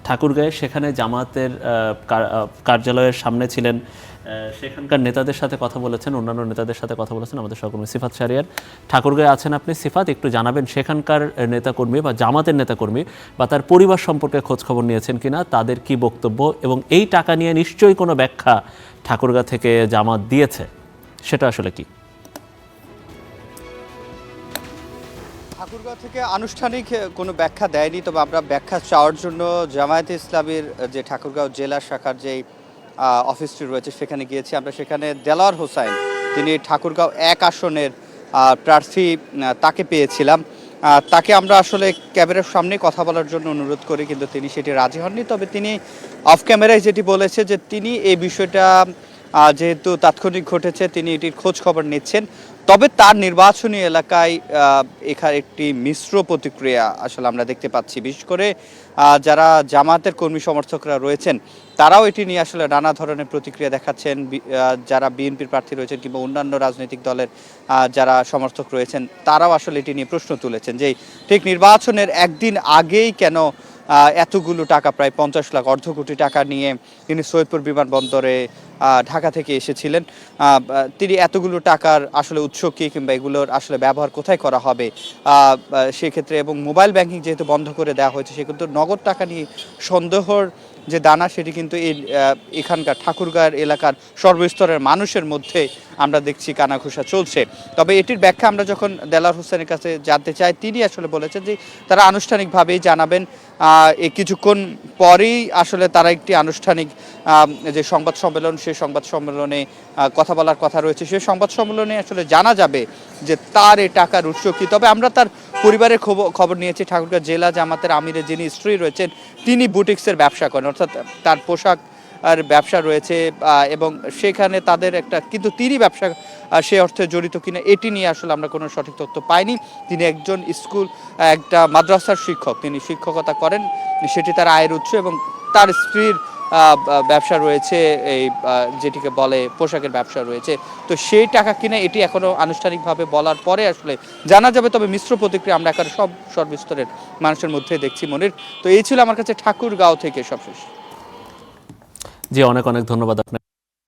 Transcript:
ঠাকুরগাঁয়ে, সেখানে জামায়াতের কার্যালয়ের সামনে ছিলেন, সেখানকার নেতাদের সাথে কথা বলেছেন, অন্যান্য নেতাদের সাথে কথা বলেছেন আমাদের সহকর্মী সিফাত শাহরিয়ার। ঠাকুরগাঁয়ে আছেন আপনি সিফাত, একটু জানাবেন সেখানকার নেতাকর্মী বা জামাতের নেতাকর্মী বা তার পরিবার সম্পর্কে খোঁজখবর নিয়েছেন কিনা, তাদের কি বক্তব্য, এবং এই টাকা নিয়ে নিশ্চয়ই কোনো ব্যাখ্যা ঠাকুরগাঁ থেকে জামাত দিয়েছে, সেটা আসলে কি? ঠাকুরগাঁও থেকে আনুষ্ঠানিক কোনো ব্যাখ্যা দেয়নি, তবে আমরা ব্যাখ্যা চাওয়ার জন্য জামায়াতে ইসলামীর যে ঠাকুরগাঁও জেলা শাখার যেই অফিসটি রয়েছে সেখানে গিয়েছি। আমরা সেখানে দেলোয়ার হোসাইন, তিনি ঠাকুরগাঁও 1 আসনের প্রার্থী, তাকে পেয়েছিলাম। তাকে আমরা আসলে ক্যামেরার সামনে কথা বলার জন্য অনুরোধ করি, কিন্তু তিনি সেটি রাজি হননি। তবে তিনি অফ ক্যামেরায় যেটি বলেছে যে তিনি এই বিষয়টা যেহেতু তাৎক্ষণিক ঘটেছে, তিনি এটির খোঁজ খবর নিচ্ছেন। তবে তার নির্বাচনী এলাকায় এখানে একটি মিশ্র প্রতিক্রিয়া আসলে আমরা দেখতে পাচ্ছি। বিশেষ করে যারা জামায়াতের কর্মী সমর্থকরা রয়েছেন, তারাও এটি নিয়ে আসলে নানা ধরনের প্রতিক্রিয়া দেখাচ্ছেন। যারা বিএনপির প্রার্থী রয়েছেন কিংবা অন্যান্য রাজনৈতিক দলের যারা সমর্থক রয়েছেন, তারাও আসলে এটি নিয়ে প্রশ্ন তুলেছেন যে ঠিক নির্বাচনের একদিন আগেই কেন এতগুলো টাকা, প্রায় 50 লাখ, অর্ধ কোটি টাকা নিয়ে তিনি সৈয়দপুর বিমানবন্দরে ঢাকা থেকে এসেছিলেন। তিনি এতগুলো টাকার আসলে উৎস কী, কিংবা এগুলোর আসলে ব্যবহার কোথায় করা হবে সেক্ষেত্রে, এবং মোবাইল ব্যাংকিং যেহেতু বন্ধ করে দেওয়া হয়েছে, সেক্ষেত্রে নগদ টাকা নিয়ে সন্দেহর যে দানা, সেটি কিন্তু এখানকার ঠাকুরগাঁয়ের এলাকার সর্বস্তরের মানুষের মধ্যে আমরা দেখছি কানাঘুষা চলছে। তবে এটির ব্যাখ্যা আমরা যখন দেলোয়ার হোসেনের কাছে জানতে চাই, তিনি আসলে বলেছেন যে তারা আনুষ্ঠানিকভাবেই জানাবেন। এই কিছুক্ষণ পরেই আসলে তারা একটি আনুষ্ঠানিক যে সংবাদ সম্মেলন, সেই সংবাদ সম্মেলনে কথা বলার কথা রয়েছে। সেই সংবাদ সম্মেলনে আসলে জানা যাবে যে তার এই টাকার উৎস কী। তবে আমরা তার পরিবারের খবর নিয়েছি। ঠাকুরগাঁও জেলা জামাতের আমিরের যিনি স্ত্রী রয়েছেন, তিনি বুটিক্সের ব্যবসা করেন, অর্থাৎ তার পোশাক আর ব্যবসা রয়েছে, এবং সেখানে তাদের একটা, কিন্তু তিনি ব্যবসা সে অর্থে জড়িত কিনা এটি নিয়ে আসলে আমরা কোনো সঠিক তথ্য পাইনি। তিনি একজন একটা মাদ্রাসার শিক্ষক, তিনি শিক্ষকতা করেন, সেটি তার আয়ের উৎস, এবং তার স্ত্রীর ব্যবসা রয়েছে, এই যেটিকে বলে পোশাকের ব্যবসা রয়েছে। তো সেই টাকা কিনা এটি এখনো আনুষ্ঠানিকভাবে বলার পরে আসলে জানা যাবে। তবে মিশ্র প্রতিক্রিয়া আমরা এখন সর্বস্তরের মানুষের মধ্যে দেখছি মনির। তো এই ছিল আমার কাছে ঠাকুরগাঁও থেকে সবশেষ। জি, অনেক অনেক ধন্যবাদ আপনাকে।